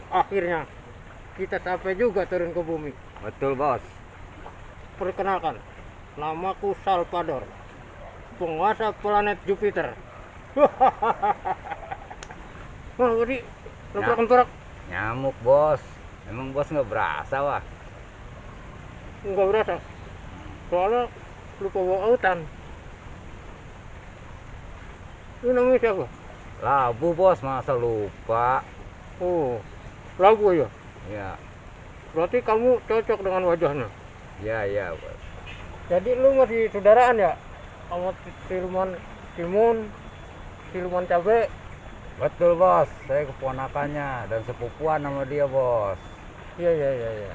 Akhirnya kita sampai juga turun ke bumi. Betul, Bos. Perkenalkan, namaku Salvador, penguasa planet Jupiter. Wah, tadi leprak-leprak. Nyamuk, Bos. Emang Bos nggak berasa, wah. Enggak berasa. Soalnya lupa bawa autan. Ini namanya siapa? Labu, Bos, masa lupa. Oh, lagu ya. Ya, Berarti kamu cocok dengan wajahnya. ya, Bos. Jadi lu masih saudaraan ya? Sama siluman timun, siluman cabe. Betul, Bos. Saya keponakannya dan sepupuan sama dia, Bos. Iya.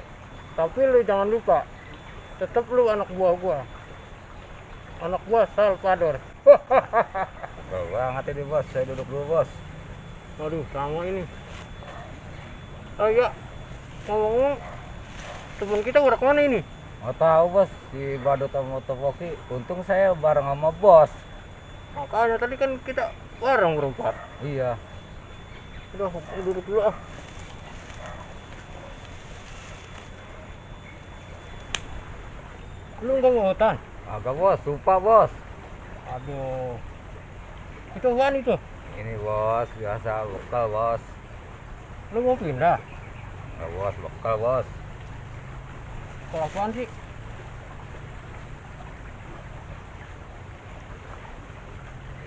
Tapi lu jangan lupa, tetap lu anak buah gua. Anak buah Salvador. Betul banget ini, Bos. Saya duduk dulu, Bos. Waduh, sama ini. Oh iya, ngomong-ngomong, teman kita udah kemana ini? Nggak tahu, Bos. Si Badut sama Topoki. Untung saya bareng sama Bos. Makanya tadi kan kita bareng berempat. Iya. Udah, aku duduk dulu ah. Lu nggak mau hutan? Agak, Bos. Lupa, Bos. Aduh, itu apaan itu? Ini, Bos. Biasa bekal, Bos. Lu mau pindah? Nggak, Bos. Bekal, Bos. Kalau apaan sih?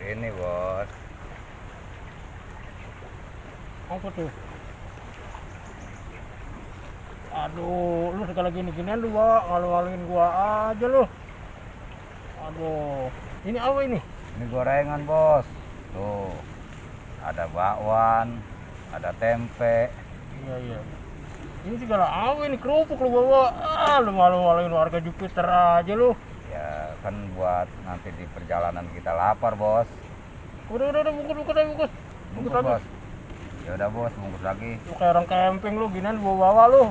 Ini, Bos. Apa tuh? Aduh, lu segala gini-ginian lu bawa, ngalu-ngaluin gua aja lu. Aduh, ini apa ini? Ini gorengan, Bos. Tuh. Ada bakwan, ada tempe. Iya. Ini segala apa ini, kerupuk lu bawa. Ah, lu malu-maluin warga Jupiter aja lu. Ya, kan buat nanti di perjalanan kita lapar, Bos. Udah, bungkus aja. Bungkus, Bos. Ya udah, Bos, bungkus lagi. Lu kayak orang camping lu, ginian lu bawa lu.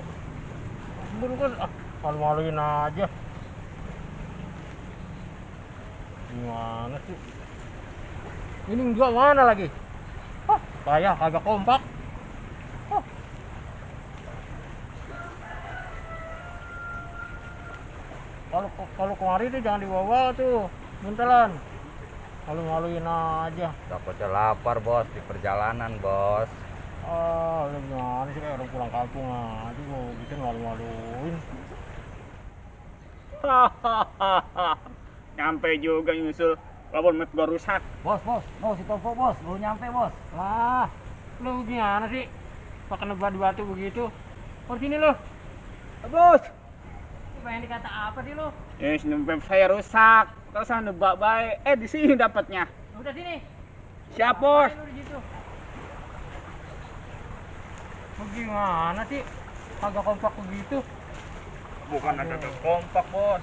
Bungkus, ah, malu-maluin aja. Gimana sih? Ini enggak mana lagi? Hah, payah kagak kompak. Hah. Kalau kemari itu jangan dibawa tuh, buntelan. Malu-maluin aja. Takutnya lapar, Bos, di perjalanan, Bos. Ah, lu gimana sih, kayak orang pulang kampung aja gua bikin malu-maluin. Nyampe juga nyusul walaupun map gua rusak. Bos, si Topo, Bos, baru nyampe, Bos. Lah, lu gimana sih? Pakai nebak di batu begitu. Oh, sini lu. Bos, Pengen dikata apa sih lu? map saya rusak. Terus saya nebak baik. Di sini dapatnya. Udah sini. Siap, Bos. Lu di situ. Lu gimana sih? Kagak kompak begitu. Bukan ada kompak, Bos.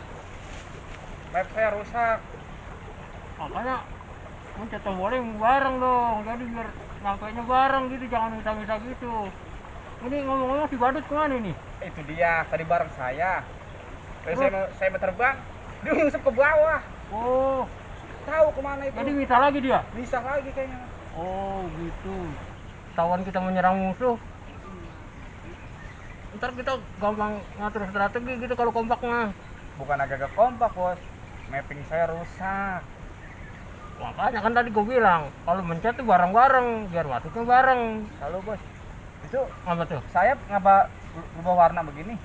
Map saya rusak. Makanya mencet tombolnya bareng dong. Jadi biar nyampainya bareng gitu, jangan misah-misah gitu. Ini ngomong-ngomong si Badut kemana nih? Itu dia, tadi bareng saya. Terus saya mau terbang, dia ngusap ke bawah. Oh, Tahu kemana itu? jadi misah lagi dia? Bisa lagi kayaknya. Oh gitu. Tawan kita menyerang musuh. Ntar kita gampang ngatur strategi gitu kalau kompak mah. Bukan agak kompak, Bos. Mapping saya rusak. Makanya kan tadi gue bilang kalau mencet tuh bareng-bareng biar masuknya bareng. Halo, Bos. Itu Apa tuh? sayap ngapa berubah warna begini?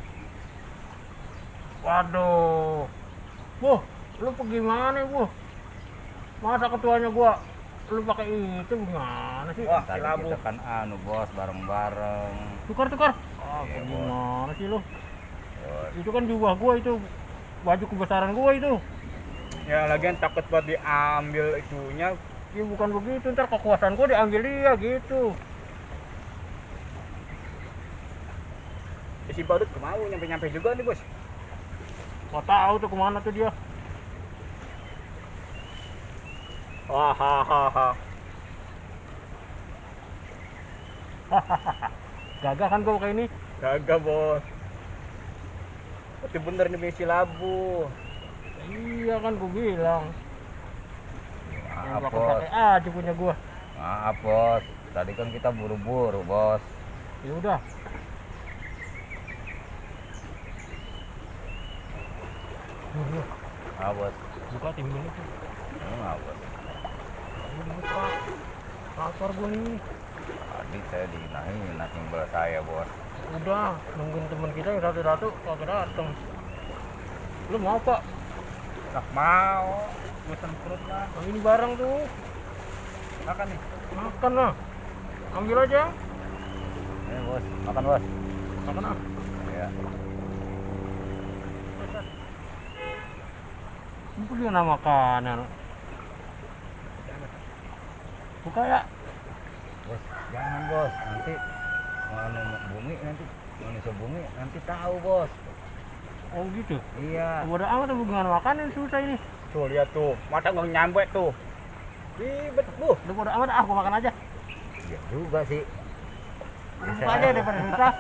Waduh. Buh, lu pergi mana, Buh? Masa ketuanya gua lu pakai itu gimana sih? Wah, Tadi labu. kita kan Bos, bareng-bareng. Tukar. Ah, Iya, gimana sih lu? Bos. Itu kan jubah gua itu. Baju kebesaran gua itu. Ya lagian takut buat diambil itunya. Ya bukan begitu, ntar kekuasaan gua diambil dia gitu. Si Badut kemau nyampe juga nih, Bos. Gak tahu tuh kemana tuh dia. Hahaha. Gagah kan gua pakai ini. Gagah, Bos. Itu bener nih si labu. Iya kan gua bilang. Yang Maaf, Bos. pakai aja punya gua. Maaf, Bos. tadi kan kita buru-buru, Bos. Ya udah. Ah, Bos. Buka timbul itu. Enggak, Bos. Buka. Lapar gue nih. Tadi saya dihina timbal saya, Bos. Udah, nungguin teman kita yang satu-satu kagak dateng. Lu mau Pak? Nggak mau. Bosan perut lah. Yang ini barang tuh. Makan nih. Makan lah. Ambil aja. Ini, Bos. Makan, Bos. Makan ah. Ya. Itu dia nama makanan. Buka ya. Bos, jangan, Bos. Nanti bumi nanti manusia bumi nanti tahu, Bos. Oh gitu. Iya. Bodo amat hubungan makanan susah ini. Tuh lihat tuh, mata nggak nyampe tuh. Ribet bu. Udah bodo amat aku makan aja. Iya juga sih. Buka aja daripada susah.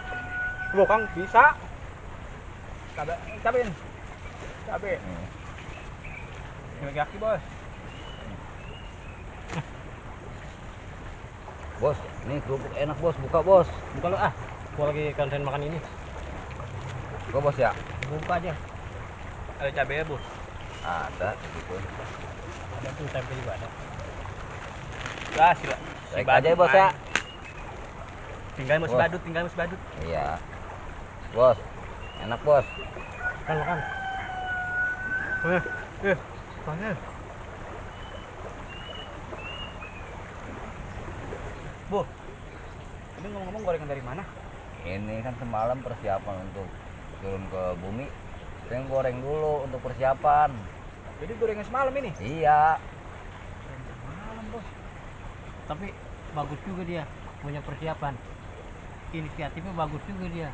Loh Kang bisa. Cabein. Cabe. Ini kaki bos. Bos, ini kerupuk enak, Bos. Buka, Bos. Buka lu ah. Gua lagi konten makan ini. Buka, Bos ya. Buka aja. Ada cabe ya bu. Ada gitu. Ada tuh tempe juga ada. Lah sila. Baik aja ya, Bos ya. Tinggal mas Bos. badut, tinggal mas badut. Iya. Bos. Enak, Bos. Makan. Makan. Bu. Ini ngomong-ngomong gorengan dari mana? Ini kan semalam persiapan untuk turun ke bumi. Saya goreng dulu untuk persiapan. Jadi gorengan semalam ini. Iya. Malam bos. Tapi bagus juga dia punya persiapan. Inisiatifnya bagus juga dia.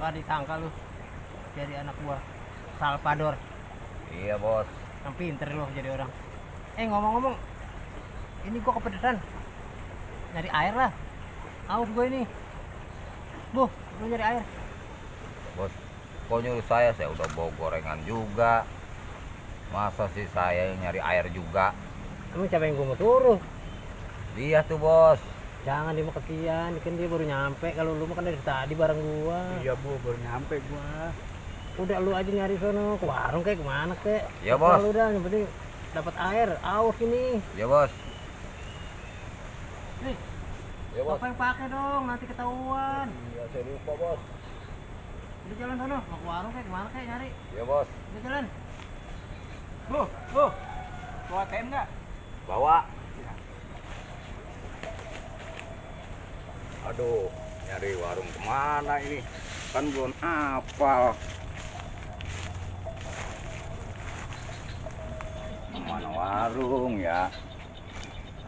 Gak disangka lu jadi anak buah Salvador. Iya, Bos. Yang pinter lu jadi orang. Ngomong-ngomong, ini gua kepedesan. Nyari air lah. Aus gue ini. Bu, lu nyari air. Bos, kok nyuruh saya udah bawa gorengan juga. Masa sih saya yang nyari air juga? Kamu siapa yang gua mau suruh? Dia tuh, Bos. Jangan dia mau kesian, kan dia baru nyampe. Kalau lu makan dari tadi bareng gua. Iya bu, baru nyampe gua. Udah lu aja nyari sono ke warung kayak kemana kek. Iya, Bos. Lu udah yang penting dapat air, aus ini. Ya, Bos. Nih, Ya, Bos. apa yang pakai dong, nanti ketahuan. Iya, saya lupa, Bos. Udah jalan sono, mau ke warung kayak kemana kayak nyari. Ya, Bos. Udah jalan. Bu. Bawa ATM nggak? Bawa. Aduh, nyari warung kemana ini? Kan belum hafal. Mana warung ya?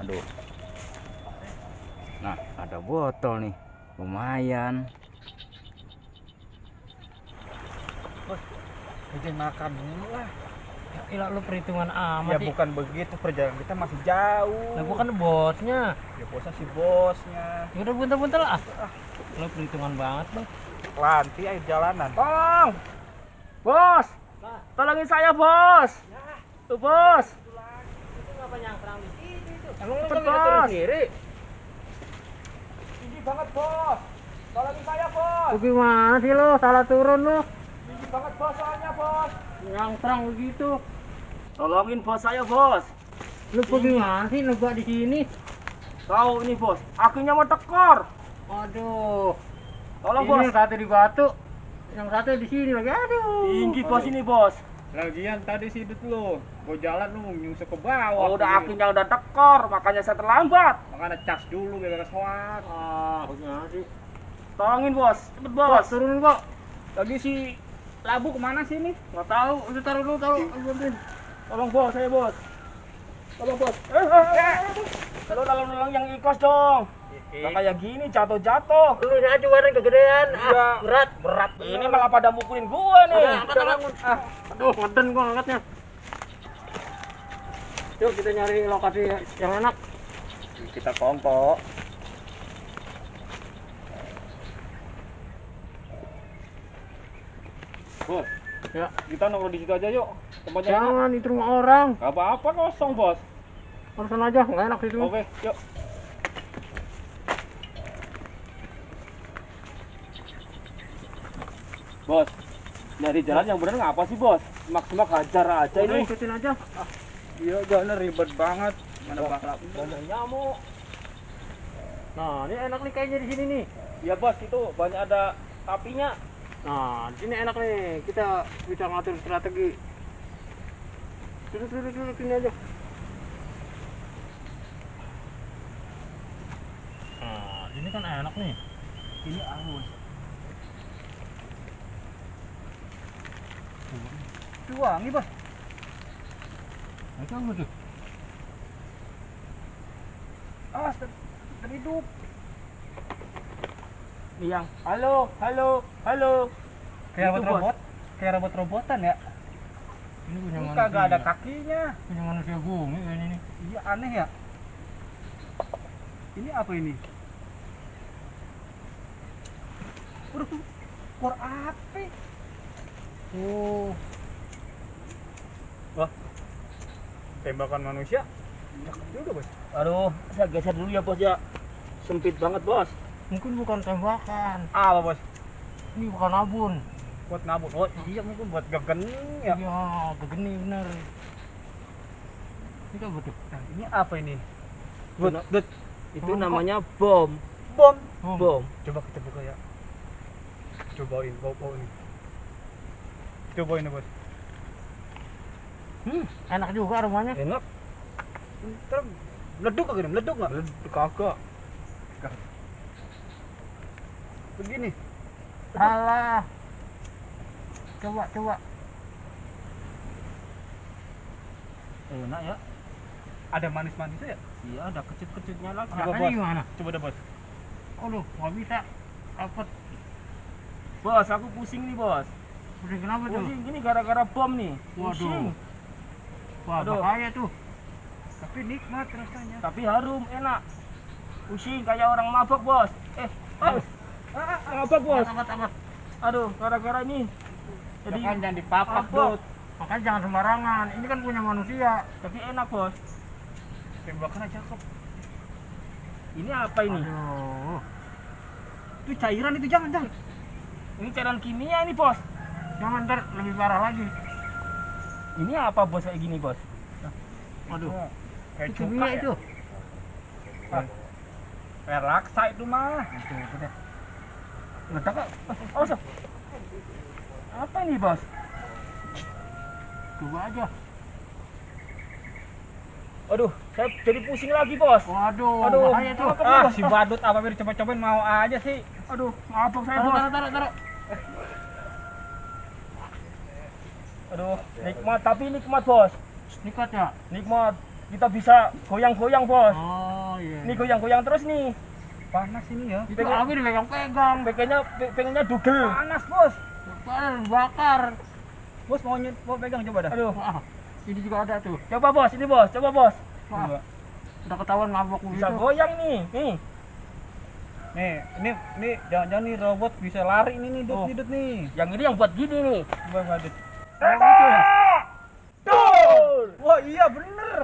Aduh. Nah, ada botol nih. Lumayan. Bikin makan dulu lah. Ya ilah lu perhitungan amat Ya sih. bukan begitu, perjalanan kita masih jauh. Nah, gua kan bosnya. Ya bosnya si bosnya. Ya udah buntel-buntel lah. Lu perhitungan banget, Bang. Lanti air jalanan. Tolong. Bos. Tolongin saya, Bos. Tuh, Bos. Itu ngapa nyangkrang di situ itu? Emang lu Cepet, nggak turun Bos. sendiri? Tinggi banget, Bos. Tolongin saya, Bos. Lu gimana sih lu? Salah turun lu. Tinggi banget, Bos, soalnya, Bos. Nyangkrang begitu. Tolongin bos saya, Bos. Lu gimana sih nebak di sini? Tahu ini, Bos. Akhirnya mau tekor. Aduh. Tolong, Ini Bos. yang satu di batu, yang satu di sini lagi. Aduh. Tinggi, Bos, ini, Bos. Lagian tadi sidut lu, gua jalan lu nyusuk ke bawah. Oh, udah akhirnya udah tekor, makanya saya terlambat. Makanya cas dulu biar soat. Ah, gimana sih? Tolongin, Bos. Cepet, Bos, Bos. turunin, Bos. Lagi si Labu kemana sih ini? Nggak tahu, udah taruh dulu, taruh. Bantuin. Tolong, Bos, saya, Bos. Tolong, Bos. Tolong yang ikhlas dong. Nggak kayak gini, jatuh-jatuh. Lu ini aja bareng kegedean. Iya. Berat. Berat. Ini malah pada mukulin gua nih. Udah, angkat, angkat. Aduh, ngeden gua angkatnya. Yuk kita nyari lokasi yang enak. Kita kongko. Bos, Ya. kita nongkrong di situ aja yuk. Tempatnya enak. Jangan, itu rumah orang. Gak apa-apa kosong, Bos. Urusan aja, nggak enak itu. Oke, yuk. Bos, nyari jalan yang bener ngapa sih bos? Semak-semak hajar aja Udah, ini. ikutin aja. Iya, jalannya ribet banget. Mana bakal Banyak nyamuk. Nah, ini enak nih kayaknya di sini nih. Iya bos, itu banyak ada apinya. Nah, di sini enak nih. Kita bisa ngatur strategi. Duduk sini aja. Nah, ini kan enak nih. Ini bos. Itu wangi bos. Itu apa tuh? Awas, terhidup. Yang Halo. Kayak Itu, robot-robot. Kayak robot-robotan ya. ini punya Ini manusia. kagak ada kakinya. Punya manusia bumi kayaknya nih. Iya aneh ya. Ini apa ini? Udah tuh, keluar api. Oh, Tembakan manusia. Cakep juga bos. Aduh, saya geser dulu ya bos ya. Sempit banget bos. mungkin bukan tembakan. Apa bos? Ini bukan abun. Buat nabut. Oh iya mungkin buat gegening ya. Iya, begini bener. Ini apa tuh? Nah, ini apa ini? Dut, itu Oh, namanya bom. Bom. Bom. Coba kita buka ya. Cobain bau ini. Cobain ya bos. Enak juga aromanya. Enak. Terus meleduk kagak nih? Meleduk nggak? Kagak. Begini. Alah. Coba. Enak ya. Ada manis-manisnya ya? Iya, ada kecut-kecutnya lagi. Coba, Rasanya Bos. gimana? Coba deh bos. Aduh, nggak bisa. Dapat. Bos, aku pusing nih bos. Udah kenapa tuh? Pusing ini gara-gara bom nih. Pusing. Waduh. Wah, Aduh. bahaya tuh. Tapi nikmat rasanya. Tapi harum, enak. Pusing kayak orang mabok bos. Mabok bos. Amat. Aduh, gara-gara ini. Jadi Jangan dipapak, mabok. Dut. Makanya jangan sembarangan. Ini kan punya manusia. Tapi enak bos. Tembakannya cakep. Ini apa ini? Aduh. Itu cairan itu jangan. Ini cairan kimia ini bos. Jangan ntar lebih parah lagi. Ini apa bos kayak gini bos? Waduh. Kayak Itu cuka kimia ya? itu. Kayak laksa itu mah. Itu deh. Ledak kok. Oh, so. Apa ini bos? Coba aja. Aduh, saya jadi pusing lagi bos. Waduh, Aduh, bahaya tuh. apa, Si badut apa biar coba-cobain mau aja sih. Aduh, mabok saya bos. Taruh. Aduh, nikmat tapi nikmat bos. Nikmat ya? Nikmat. Kita bisa goyang-goyang bos. Oh iya. Ini goyang-goyang terus nih. Panas ini ya. itu api dipegang-pegang. Pengennya dugel. Panas bos. Bakar. Bos mau pegang coba dah. Aduh, Wah, ini juga ada tuh. coba bos, ini bos, coba bos. Wah, Coba. udah ketahuan mabok Bisa begitu. goyang nih. Nih. Nih, ini jangan-jangan nih robot bisa lari nih Oh. dut nih. Yang ini yang buat gini nih. Coba badut. Dor. Wah iya bener.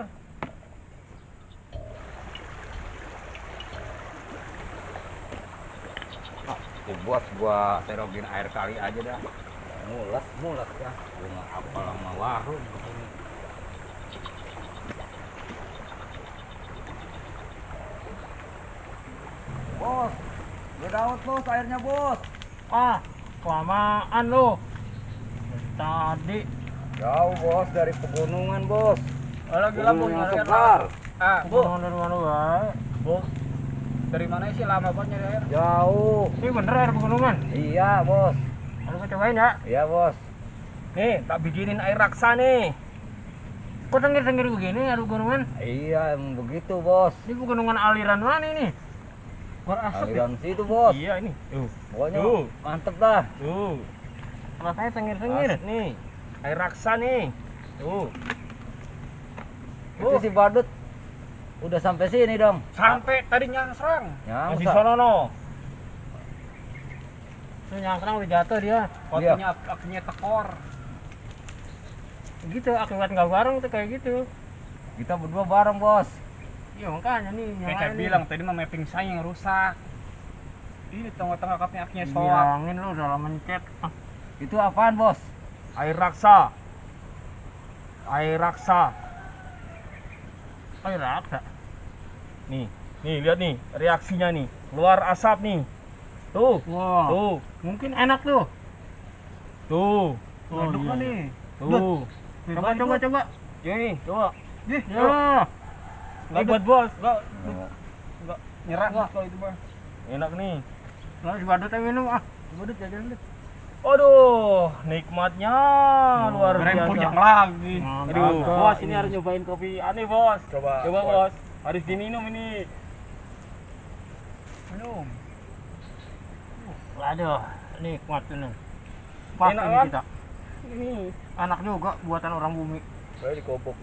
Tuh bos, gua serokin air kali aja dah. Mules ya. Gua nggak apa lama warung begini. Bos, udah daud bos airnya bos. Ah, kelamaan lo. Tadi Jauh bos dari pegunungan bos. Lagi Gunung yang segar. Ah, Bu, ngomong dari mana wae? Bu. Dari mana sih lama banget nyari air? Jauh. Ini bener air pegunungan. Iya bos. Harus cobain ya. Iya bos. Nih, tak bikinin air raksa nih. Kok tengir-tengir begini air pegunungan? Iya emang begitu bos. Ini pegunungan aliran mana ini? Keluar asap ya? Aliran situ bos. Iya ini. Tuh. Pokoknya Tuh. mantep dah. Tuh. Rasanya tengir-tengir. Nih. Air raksa nih. Tuh. Itu si badut udah sampai sini dong. Sampai tadi nyangsrang. Ya, Masih usah. sono no. Itu nyangsrang udah jatuh dia. Fotonya akinya tekor. Gitu akibat nggak bareng tuh kayak gitu. Kita berdua bareng, Bos. Iya makanya nih yang Kayak saya lain bilang tadi mah mapping saya yang rusak. Ini tengah-tengah kapnya akhirnya nih. soak. Bilangin lu dalam mencet. Ah, Itu apaan, Bos? Air raksa. Air raksa. air raksa. Nih, lihat nih reaksinya nih. Keluar asap nih. Tuh, Wah. tuh, Mungkin enak tuh. tuh, Ngaduk iya. nih. tuh. Coba coba coba. Ini, coba. Ya. Nggak buat bos, Enggak nyerah kalau itu mah. enak nih. Nah, si badut yang minum ah. Si badut jajan deh. Aduh, nikmatnya luar Rempur biasa. yang lagi. Aduh, Mantap. bos ini harus nyobain kopi aneh bos. Coba. Coba bos, harus diminum ini. Minum. Waduh, nikmat ini. Pas Enak ini kan? kita. Ini. Anak juga buatan orang bumi. Saya dikobok.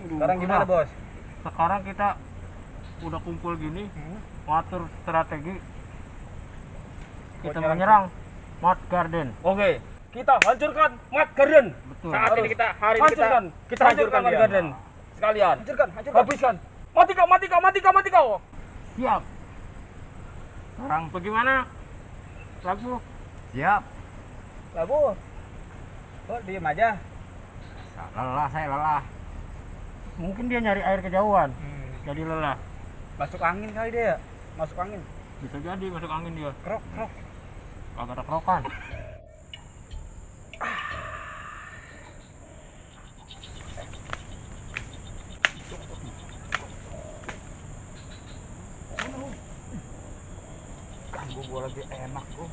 Sekarang gimana, Bos? Sekarang kita udah kumpul gini, ngatur strategi. Kita Buat nyerang menyerang Mud Garden. Oke, kita hancurkan Mud Garden. Betul. Saat ini kita hari ini Hancurkan, kita hancurkan Mud dia. Garden. Sekalian. Hancurkan. Habiskan. Mati kau. Siap. Sekarang bagaimana? Lagu Siap. Lah, Bu. Oh, diem aja. Lelah, saya lelah. mungkin dia nyari air kejauhan, jadi lelah. Masuk angin kali dia. Masuk angin. Bisa jadi masuk angin dia. Krok. Kagak ada kerokan. Gua lagi enak, Bu.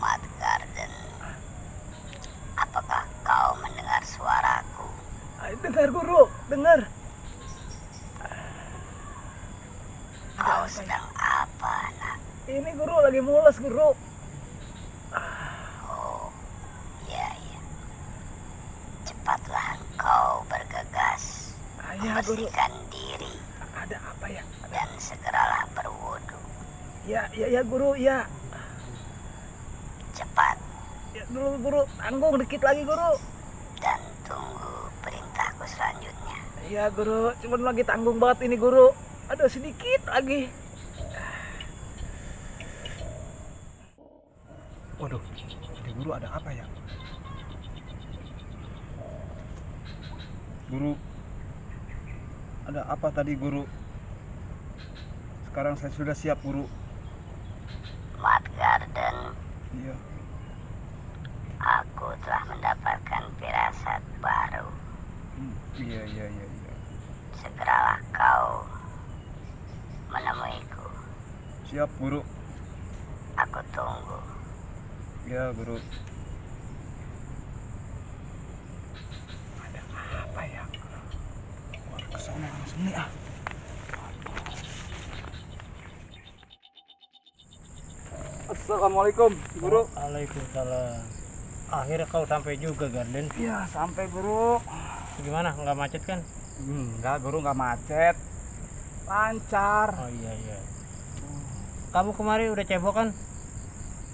Mud Garden, apakah kau mendengar suaraku? Dengar guru, dengar. Kau sedang apa, nak? Ini guru lagi mules guru. Oh, iya. Cepatlah engkau bergegas, Ya guru, membersihkan diri, ada apa ya? dan segeralah berwudu. Ya guru, ya. Cepat, Ya dulu guru, tanggung dikit lagi guru. dan tunggu perintahku selanjutnya. Iya guru, cuman lagi tanggung banget ini guru. Ada sedikit lagi. Waduh, di guru ada apa ya? Guru, ada apa tadi guru? Sekarang saya sudah siap guru. Mud Garden, Iya. aku telah mendapatkan firasat baru. Iya. Segeralah kau menemuiku. Siap guru. Aku tunggu. Ya guru. Apa ya? Wah, kesana langsung nih ah. Assalamualaikum guru. Waalaikumsalam. Akhirnya kau sampai juga, Garden. Iya sampai guru. Gimana? Nggak macet kan? Enggak guru, nggak macet. Lancar. Oh iya. Kamu kemarin udah cebok kan?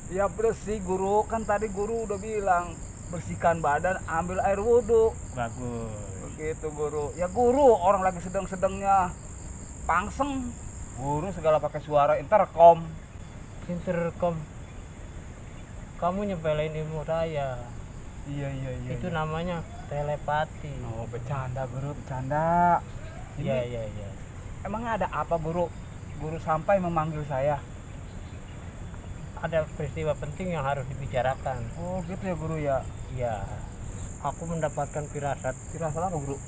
Ya bersih guru, kan tadi guru udah bilang bersihkan badan, ambil air wudhu. Bagus. Begitu guru. Ya guru, orang lagi sedang-sedangnya pangseng. Guru segala pakai suara intercom. Intercom. Kamu nyepelin ilmu saya. Iya. Itu namanya telepati. Oh bercanda guru, bercanda. Iya. Emangnya ada apa guru? Guru sampai memanggil saya. Ada peristiwa penting yang harus dibicarakan. Oh gitu ya guru ya. Iya. Aku mendapatkan firasat. Firasat apa guru?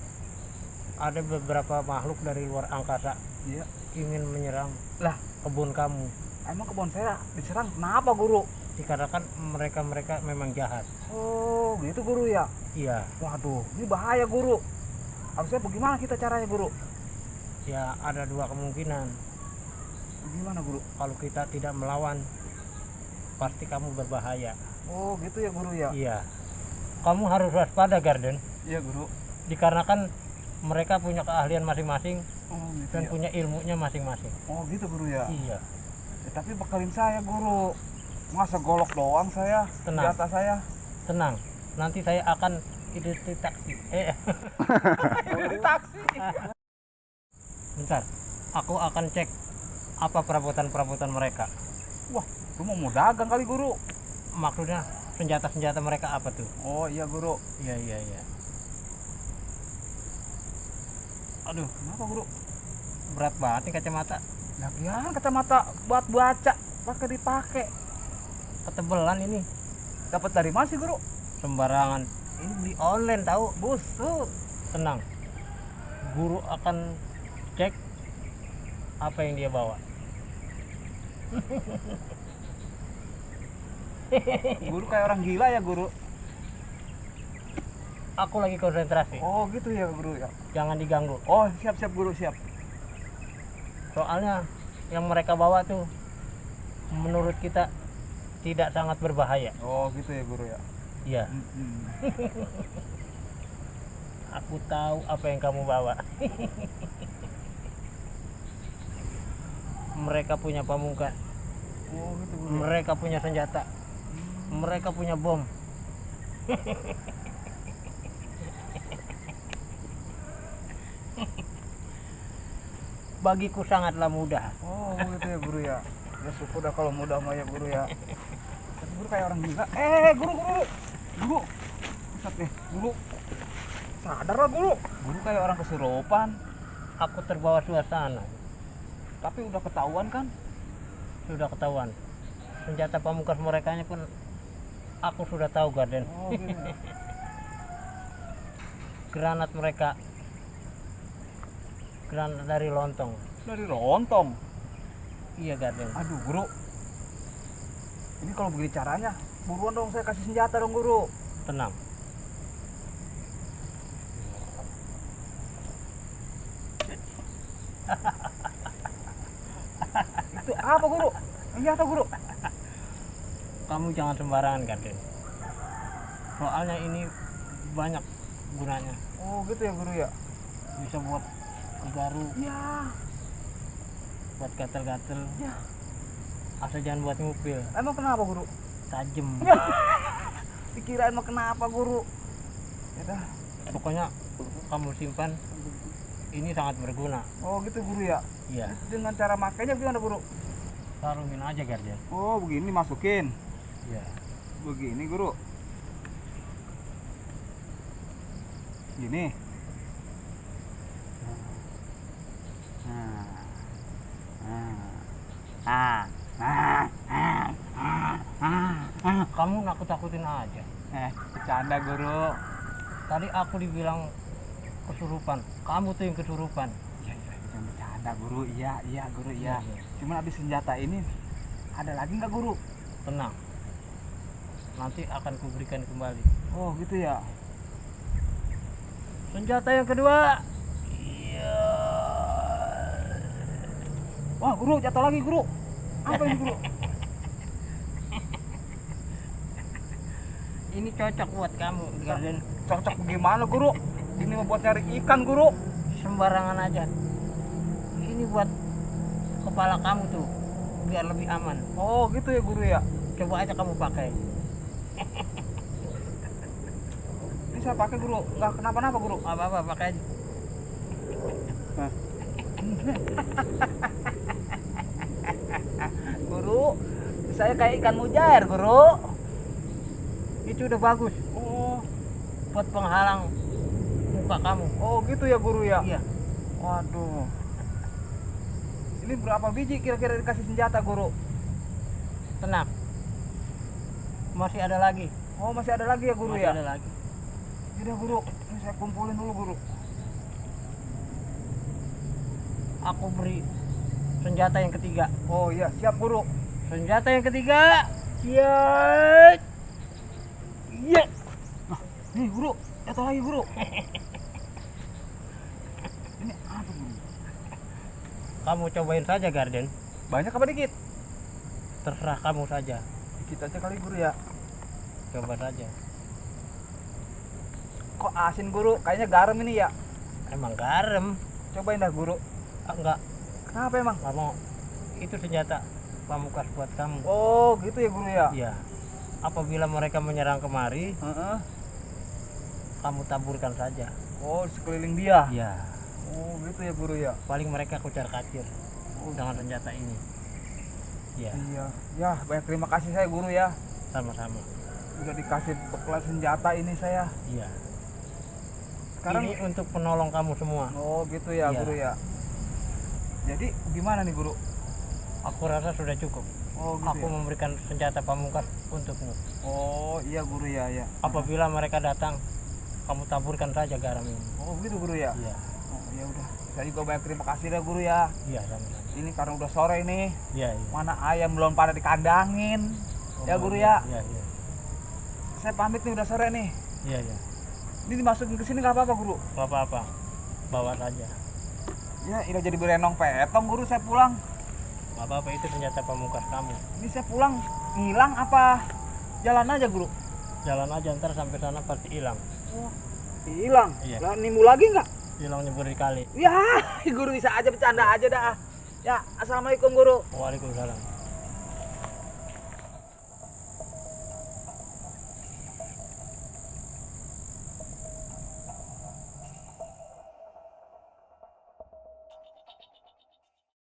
Ada beberapa makhluk dari luar angkasa Iya. ingin menyerang Lah. kebun kamu. Emang kebun saya diserang kenapa guru? Dikarenakan mereka memang jahat. Oh gitu guru ya. Iya. Waduh, ini bahaya guru. Harusnya bagaimana kita caranya guru? Ya ada dua kemungkinan. Gimana guru? Kalau kita tidak melawan, pasti kamu berbahaya. Oh gitu ya guru ya. Iya. Kamu harus waspada, Garden. Iya guru. Dikarenakan mereka punya keahlian masing-masing Oh gitu dan ya. punya ilmunya masing-masing. Oh gitu guru ya. Iya. Tapi bekalin saya guru. Masa golok doang saya, Tenang. senjata saya. Tenang, nanti saya akan identifikasi. Di taksi. Bentar, aku akan cek apa perabotan-perabotan mereka. Lu mau dagang kali guru? Maksudnya senjata-senjata mereka apa tuh? Oh iya guru. Iya. Aduh, Kenapa guru? berat banget nih kacamata. Lagian kacamata buat baca pakai dipakai. Ketebelan ini, Dapat dari mana sih guru? sembarangan. Ini beli online tahu. Busut. Tenang, guru akan cek apa yang dia bawa. Guru kayak orang gila ya guru. Aku lagi konsentrasi, Oh gitu ya guru ya. jangan diganggu. Oh siap guru siap. Soalnya yang mereka bawa tuh menurut kita tidak sangat berbahaya. Oh gitu ya guru ya. Iya, Mm-mm. aku tahu apa yang kamu bawa. Mereka punya pamungkas, Oh gitu guru. Ya. mereka punya senjata, mereka punya bom. Bagiku sangatlah mudah. Oh gitu ya guru ya. Ya syukur dah kalau mudah mah ya guru ya. Tapi guru kayak orang gila. Guru. Pusat nih, guru. Sadarlah guru. Guru kayak orang kesurupan. Aku terbawa suasana, Tapi udah ketahuan kan? sudah ketahuan. Senjata pamungkas mereka pun aku sudah tahu, Garden. Oh gitu. Ya. Granat mereka, granat dari lontong. Dari lontong. Iya, Garden. Aduh guru. Ini kalau begini caranya, buruan dong saya kasih senjata dong guru. Tenang. Itu apa guru? Senjata guru. Kamu jangan sembarangan, Garden. Soalnya ini banyak gunanya. Oh gitu ya guru ya. Bisa buat garuk, Ya. buat gatel-gatel. Ya. Asal jangan buat ngupil, Emang kenapa guru? tajem. Dikirain mah kenapa guru? Ya dah. Pokoknya kamu simpan. Ini sangat berguna. Oh gitu guru ya. Iya. Dengan cara makainya gimana guru? Sarungin aja, Garden. Oh begini masukin. Iya. Begini guru. Gini. Kamu nakut-nakutin aja. Bercanda guru. Tadi aku dibilang kesurupan. Kamu tuh yang kesurupan. Iya, jangan bercanda guru. Iya guru Iya. Cuman habis senjata ini ada lagi nggak guru? Tenang. Nanti akan kuberikan kembali. Oh gitu ya. Senjata yang kedua. Iya. Wah guru jatuh lagi guru. Apa ini guru? Ini cocok buat kamu, Garden. Cocok gimana guru? Ini mau buat nyari ikan guru. Sembarangan aja. Ini buat kepala kamu tuh, biar lebih aman. Oh gitu ya guru ya. Coba aja kamu pakai. Ini saya pakai guru. Nggak kenapa-napa guru. Apa-apa, pakai aja. Guru, saya kayak ikan mujair guru. Itu udah bagus Oh, buat penghalang muka kamu. oh gitu ya guru ya. Iya. Waduh. Ini berapa biji kira-kira dikasih senjata guru? Tenang. Masih ada lagi. Oh masih ada lagi ya guru Masih ya. ada lagi. Udah guru, ini saya kumpulin dulu guru. Aku beri senjata yang ketiga. Oh iya siap guru. Senjata yang ketiga. Iya. Iya. Nih guru, jatuh lagi guru. Ini apa guru? Kamu cobain saja, Garden. Banyak apa dikit? Terserah kamu saja. Dikit aja kali guru ya. Coba saja. Kok asin guru? Kayaknya garam ini ya. Emang garam? Cobain dah guru. Ah, enggak. Kenapa emang? Nggak mau. Itu senjata pamungkas buat kamu. Oh, gitu ya guru ya? Iya. Apabila mereka menyerang kemari, Heeh. kamu taburkan saja. Oh, di sekeliling dia. Iya. Oh, gitu ya guru ya? Paling mereka kucar-kacir dengan senjata ini. Iya, Iya. Ya, banyak terima kasih saya guru ya. sama-sama. Udah dikasih bekal senjata ini saya. Iya. Sekarang Ini untuk penolong kamu semua. oh, gitu ya Iya. guru ya. Jadi gimana nih guru? Aku rasa sudah cukup. Oh, gitu Aku ya? memberikan senjata pamungkas untukmu. Oh, iya guru ya, ya. Apabila mereka datang, kamu taburkan saja garam ini. Oh, gitu guru ya? Iya, Oh, ya udah. Saya juga banyak terima kasih ya guru ya. iya sama-sama. Ini karena udah sore nih, Iya, iya. mana ayam belum pada dikandangin. Ya guru ya. Iya, iya. Saya pamit nih udah sore nih. Iya, iya. Ini dimasukin ke sini nggak apa-apa guru? Gak apa-apa. Bawa saja. Ya, udah jadi berenong petong guru saya pulang. Gak apa-apa, itu senjata pamungkas kamu. Ini saya pulang hilang apa jalan aja guru? Jalan aja, ntar sampai sana pasti hilang. Oh, hilang. Iya. Lah nimbul lagi nggak? Hilang nyebur di kali. Ya, guru bisa aja bercanda aja dah. Ya, assalamualaikum guru. Waalaikumsalam.